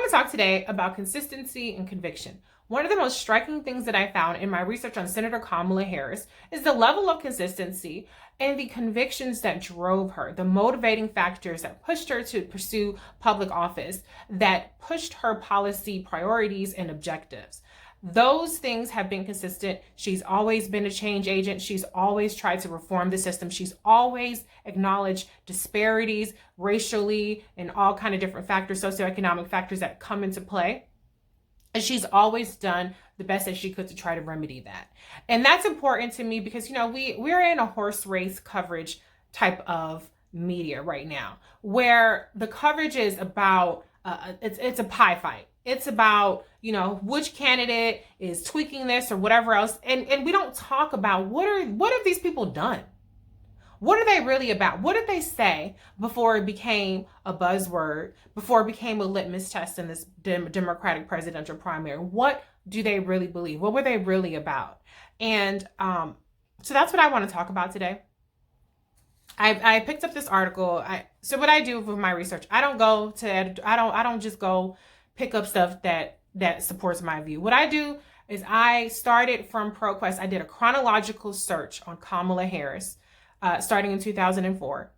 to talk today about consistency and conviction. One of the most striking things that I found in my research on Senator Kamala Harris is the level of consistency and the convictions that drove her, the motivating factors that pushed her to pursue public office, that pushed her policy priorities and objectives. Those things have been consistent. She's always been a change agent. She's always tried to reform the system. She's always acknowledged disparities racially and all kind of different factors, socioeconomic factors that come into play. And she's always done the best that she could to try to remedy that. And that's important to me because, we're in a horse race coverage type of media right now where the coverage is about, it's a pie fight. It's about, which candidate is tweaking this or whatever else. And we don't talk about what have these people done? What are they really about? What did they say before it became a buzzword, before it became a litmus test in this Democratic presidential primary? What do they really believe? What were they really about? And so that's what I want to talk about today. I picked up this article. So what I do with my research, I don't just go pick up stuff that supports my view. What I do is I started from ProQuest. I did a chronological search on Kamala Harris, starting in 2004.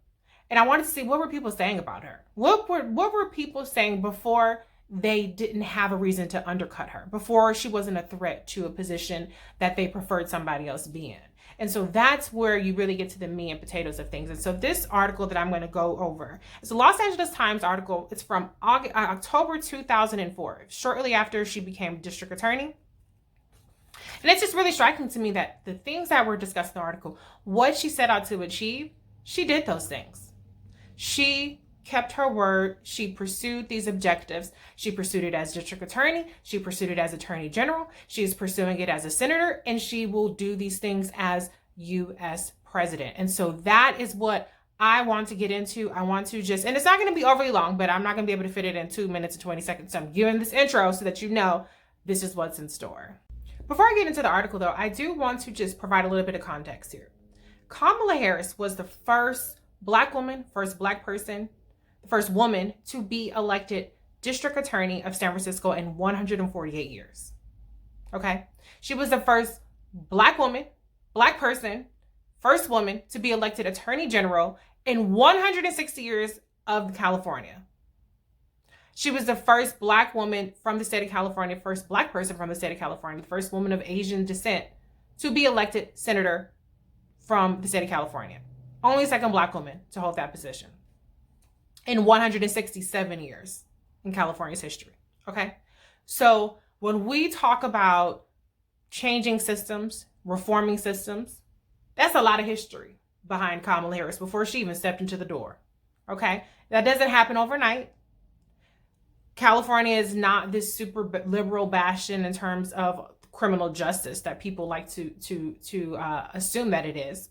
And I wanted to see what were people saying about her. What were people saying before they didn't have a reason to undercut her, before she wasn't a threat to a position that they preferred somebody else be in. And so that's where you really get to the meat and potatoes of things. And so this article that I'm going to go over is a Los Angeles Times article. It's from October 2004, shortly after she became district attorney. And it's just really striking to me that the things that were discussed in the article, what she set out to achieve, she did those things. She kept her word. She pursued these objectives. She pursued it as district attorney. She pursued it as attorney general. She is pursuing it as a senator, and she will do these things as U.S. president. And so that is what I want to get into. I want to and it's not going to be overly long, but I'm not going to be able to fit it in 2 minutes and 20 seconds. So I'm giving this intro so that you know this is what's in store. Before I get into the article, though, I do want to just provide a little bit of context here. Kamala Harris was the first Black woman, first Black person, the first woman to be elected district attorney of San Francisco in 148 years. Okay? She was the first Black woman, Black person, first woman to be elected attorney general in 160 years of California. She was the first Black woman from the state of California, first Black person from the state of California, the first woman of Asian descent to be elected senator from the state of California. Only second Black woman to hold that position in 167 years in California's history. Okay? So when we talk about changing systems, reforming systems, that's a lot of history behind Kamala Harris before she even stepped into the door. Okay? That doesn't happen overnight. California is not this super liberal bastion in terms of criminal justice that people like to assume that it is.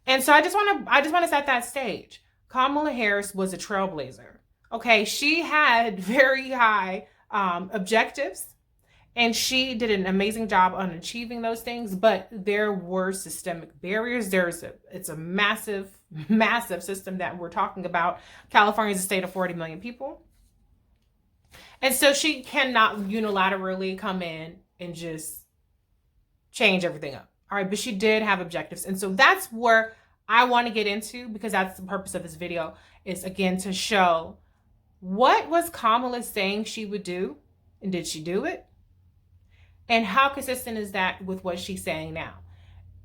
And so I just want to set that stage. Kamala Harris was a trailblazer. Okay, she had very high objectives, and she did an amazing job on achieving those things. But there were systemic barriers. It's a massive, massive system that we're talking about. California is a state of 40 million people. And so she cannot unilaterally come in and just change everything up. All right. But she did have objectives. And so that's where I want to get into, because that's the purpose of this video, is again to show what was Kamala saying she would do, and did she do it? And how consistent is that with what she's saying now?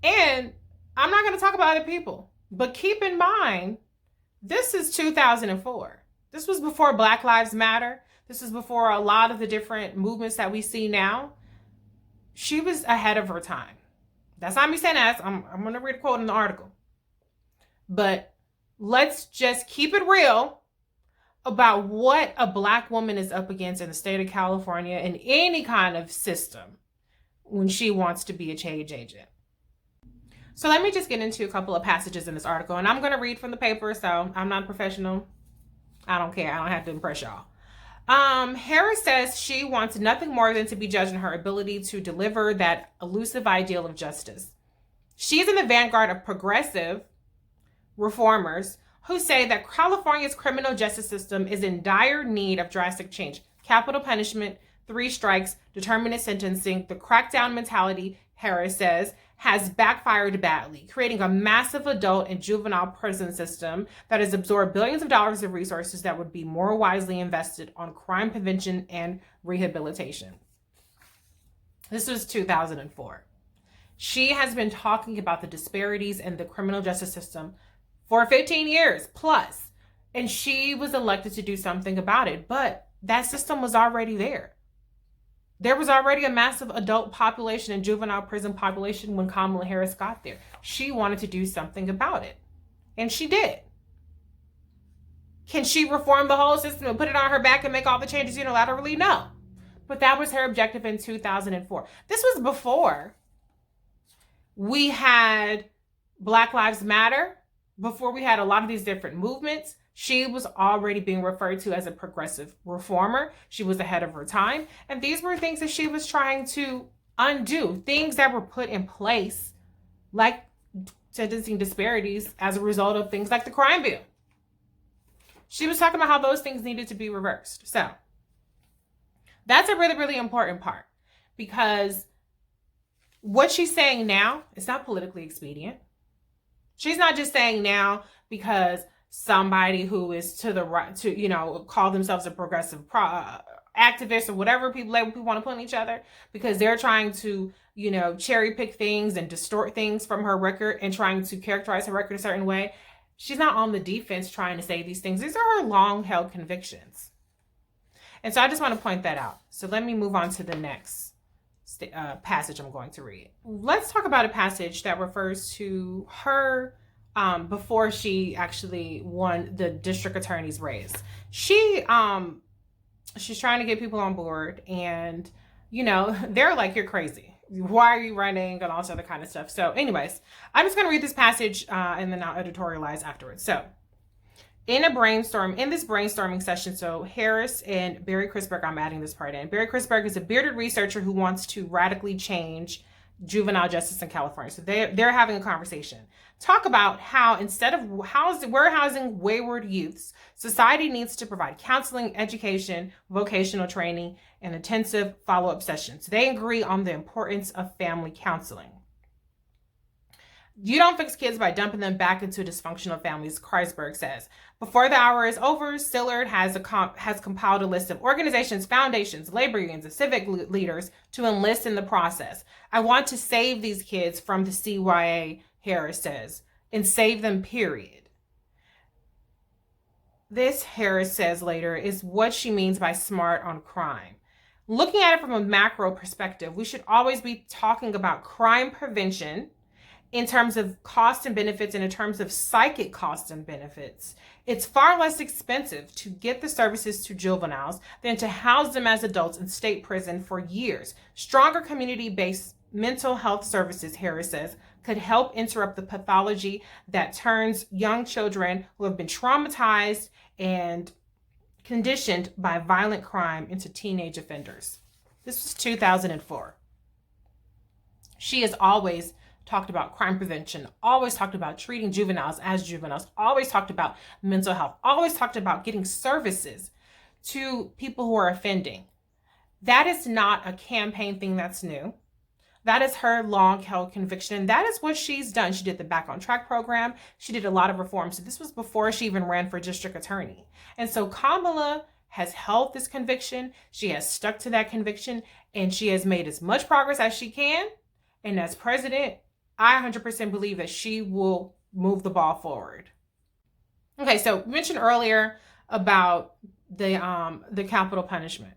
And I'm not going to talk about other people, but keep in mind, this is 2004. This was before Black Lives Matter. This is before a lot of the different movements that we see now. She was ahead of her time. That's not me saying that. I'm going to read a quote in the article. But let's just keep it real about what a Black woman is up against in the state of California in any kind of system when she wants to be a change agent. So let me just get into a couple of passages in this article. And I'm going to read from the paper, so I'm not a professional. I don't care. I don't have to impress y'all. Harris says she wants nothing more than to be judged on her ability to deliver that elusive ideal of justice. She is in the vanguard of progressive reformers who say that California's criminal justice system is in dire need of drastic change. capital punishment, 3 strikes, determinate sentencing, the crackdown mentality, Harris says, has backfired badly, creating a massive adult and juvenile prison system that has absorbed billions of dollars of resources that would be more wisely invested on crime prevention and rehabilitation. This was 2004. She has been talking about the disparities in the criminal justice system for 15 years plus, and she was elected to do something about it, but that system was already there. There was already a massive adult population and juvenile prison population when Kamala Harris got there. She wanted to do something about it, and she did. Can she reform the whole system and put it on her back and make all the changes unilaterally? No. But that was her objective in 2004. This was before we had Black Lives Matter, before we had a lot of these different movements. She was already being referred to as a progressive reformer. She was ahead of her time. And these were things that she was trying to undo, things that were put in place, like sentencing disparities as a result of things like the crime bill. She was talking about how those things needed to be reversed. So that's a really, really important part, because what she's saying now is not politically expedient. She's not just saying now because somebody who is to the right, to, call themselves a progressive activist or whatever people want to put on each other, because they're trying to, cherry pick things and distort things from her record and trying to characterize her record a certain way. She's not on the defense trying to say these things. These are her long-held convictions. And so I just want to point that out. So let me move on to the next passage I'm going to read. Let's talk about a passage that refers to her before she actually won the district attorney's race. She's trying to get people on board, and they're like, you're crazy, why are you running, and all this other kind of stuff. So anyways, I'm just going to read this passage and then I'll editorialize afterwards. So in this brainstorming session, so Harris and Barry Chrisberg, I'm adding this part in. Barry Chrisberg is a bearded researcher who wants to radically change juvenile justice in California. So they're having a conversation. Talk about how instead of we're housing wayward youths, society needs to provide counseling, education, vocational training, and intensive follow-up sessions. They agree on the importance of family counseling. You don't fix kids by dumping them back into dysfunctional families, Kreisberg says. Before the hour is over, Sillard has compiled a list of organizations, foundations, labor unions, and civic leaders to enlist in the process. I want to save these kids from the CYA, Harris says, and save them, period. This, Harris says later, is what she means by smart on crime. Looking at it from a macro perspective, we should always be talking about crime prevention in terms of cost and benefits and in terms of psychic cost and benefits. It's far less expensive to get the services to juveniles than to house them as adults in state prison for years. Stronger community-based mental health services, Harris says, could help interrupt the pathology that turns young children who have been traumatized and conditioned by violent crime into teenage offenders. This was 2004. She has always talked about crime prevention, always talked about treating juveniles as juveniles, always talked about mental health, always talked about getting services to people who are offending. That is not a campaign thing that's new. That is her long-held conviction, and that is what she's done. She did the Back on Track program. She did a lot of reforms. So this was before she even ran for district attorney. And so Kamala has held this conviction. She has stuck to that conviction, and she has made as much progress as she can. And as president, I 100% believe that she will move the ball forward. Okay, so we mentioned earlier about the capital punishment.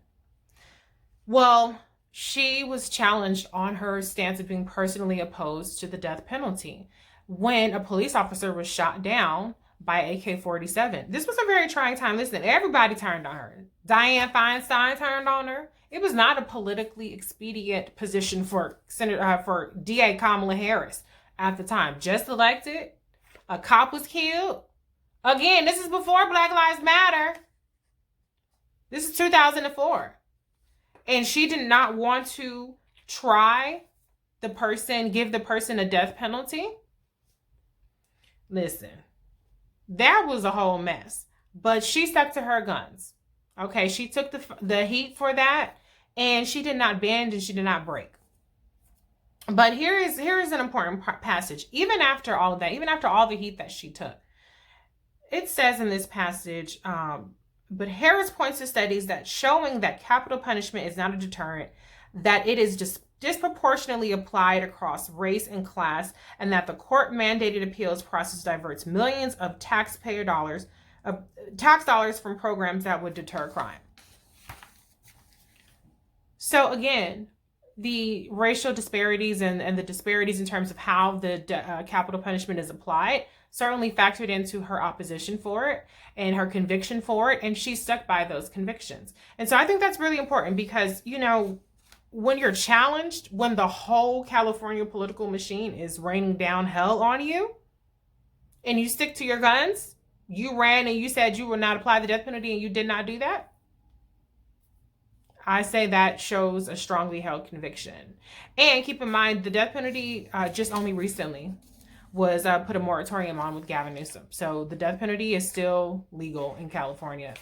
Well, she was challenged on her stance of being personally opposed to the death penalty when a police officer was shot down by AK-47. This was a very trying time. Listen, everybody turned on her. Dianne Feinstein turned on her. It was not a politically expedient position for DA Kamala Harris at the time. Just elected, a cop was killed. Again, this is before Black Lives Matter. This is 2004. And she did not want to give the person a death penalty. Listen, that was a whole mess. But she stuck to her guns. Okay, she took the heat for that, and she did not bend and she did not break. But here is an important passage. Even after all of that, even after all the heat that she took, it says in this passage, but Harris points to studies that showing that capital punishment is not a deterrent, that it is disproportionately applied across race and class, and that the court-mandated appeals process diverts millions of tax dollars from programs that would deter crime. So again, the racial disparities and the disparities in terms of how the capital punishment is applied certainly factored into her opposition for it and her conviction for it, and she stuck by those convictions. And so I think that's really important because, you know, when you're challenged, when the whole California political machine is raining down hell on you, and you stick to your guns, you ran and you said you would not apply the death penalty and you did not do that, I say that shows a strongly held conviction. And keep in mind, the death penalty just only recently was put a moratorium on with Gavin Newsom. So the death penalty is still legal in California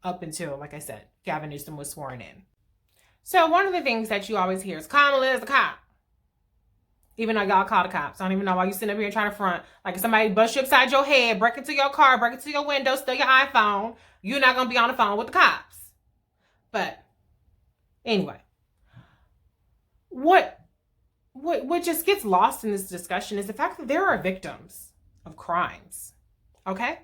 up until, like I said, Gavin Newsom was sworn in. So one of the things that you always hear is Kamala is a cop. Even though y'all call the cops. I don't even know why you sitting up here trying to front. Like if somebody bust you upside your head, break into your car, break into your window, steal your iPhone, you're not going to be on the phone with the cops. But anyway, what just gets lost in this discussion is the fact that there are victims of crimes. Okay?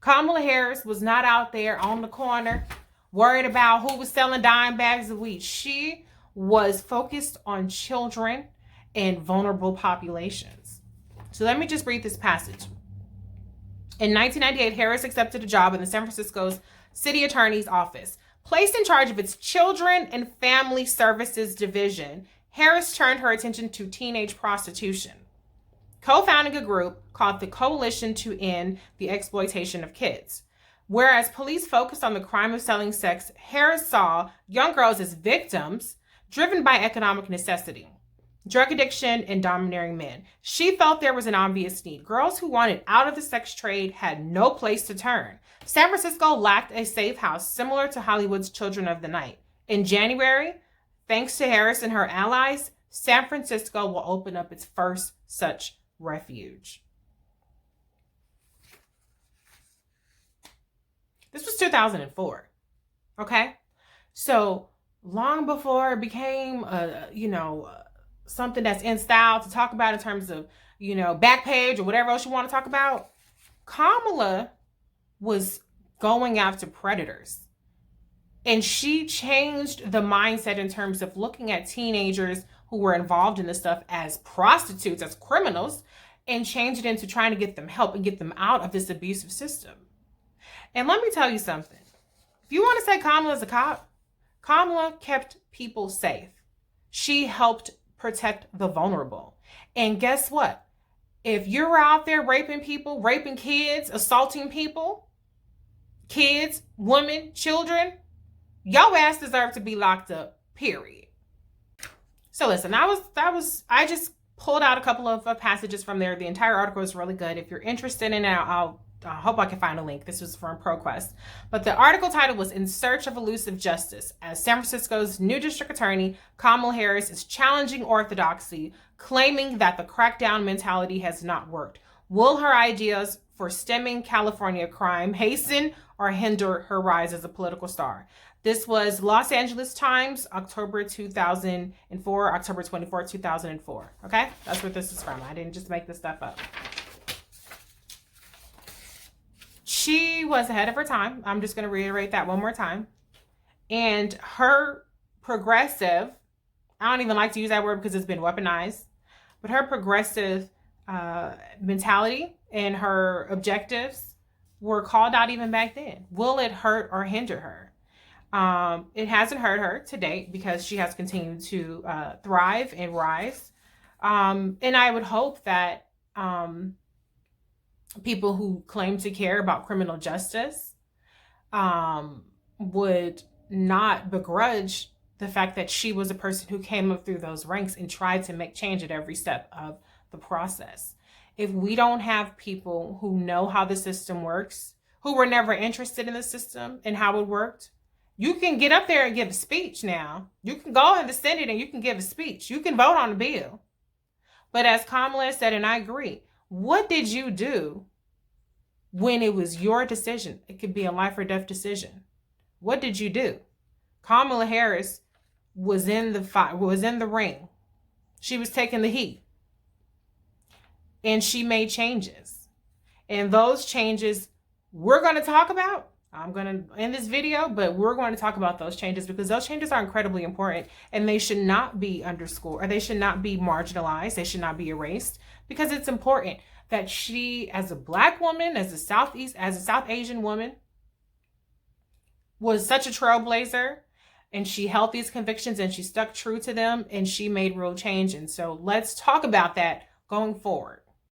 Kamala Harris was not out there on the corner worried about who was selling dime bags of weed. She was focused on children and vulnerable populations. So let me just read this passage. In 1998, Harris accepted a job in the San Francisco's city attorney's office. Placed in charge of its Children and Family Services Division, Harris turned her attention to teenage prostitution, co-founding a group called the Coalition to End the Exploitation of Kids. Whereas police focused on the crime of selling sex, Harris saw young girls as victims driven by economic necessity, drug addiction, and domineering men. She felt there was an obvious need. Girls who wanted out of the sex trade had no place to turn. San Francisco lacked a safe house similar to Hollywood's Children of the Night. In January, thanks to Harris and her allies, San Francisco will open up its first such refuge. This was 2004. Okay? So long before it became something that's in style to talk about in terms of, Backpage or whatever else you want to talk about, Kamala was going after predators. And she changed the mindset in terms of looking at teenagers who were involved in this stuff as prostitutes, as criminals, and changed it into trying to get them help and get them out of this abusive system. And let me tell you something. If you want to say Kamala's a cop, Kamala kept people safe. She helped protect the vulnerable. And guess what? If you're out there raping people, raping kids, assaulting people, kids, women, children, your ass deserve to be locked up, period. So listen, I just pulled out a couple of passages from there. The entire article is really good. If you're interested in it, I hope I can find a link. This was from ProQuest. But the article title was In Search of Elusive Justice. As San Francisco's new district attorney, Kamala Harris is challenging orthodoxy, claiming that the crackdown mentality has not worked. Will her ideas for stemming California crime hasten or hinder her rise as a political star? This was Los Angeles Times, October 2004, October 24, 2004. Okay? That's what this is from. I didn't just make this stuff up. She was ahead of her time. I'm just going to reiterate that one more time. And her progressive, I don't even like to use that word because it's been weaponized, but her progressive mentality and her objectives were called out even back then. Will it hurt or hinder her? It hasn't hurt her to date because she has continued to thrive and rise. And I would hope that people who claim to care about criminal justice would not begrudge the fact that she was a person who came up through those ranks and tried to make change at every step of the process. If we don't have people who know how the system works, who were never interested in the system and how it worked. You can get up there and give a speech now. You can go in the Senate and you can give a speech. You can vote on a bill. But as Kamala said, and I agree, what did you do when it was your decision? It could be a life or death decision. What did you do? Kamala Harris was in the fight, was in the ring. She was taking the heat. And she made changes. And those changes we're going to talk about. I'm going to end this video, but we're going to talk about those changes because those changes are incredibly important and they should not be underscored, or they should not be marginalized. They should not be erased because it's important that she, as a Black woman, as a South Asian woman, was such a trailblazer, and she held these convictions and she stuck true to them and she made real change. And so let's talk about that going forward.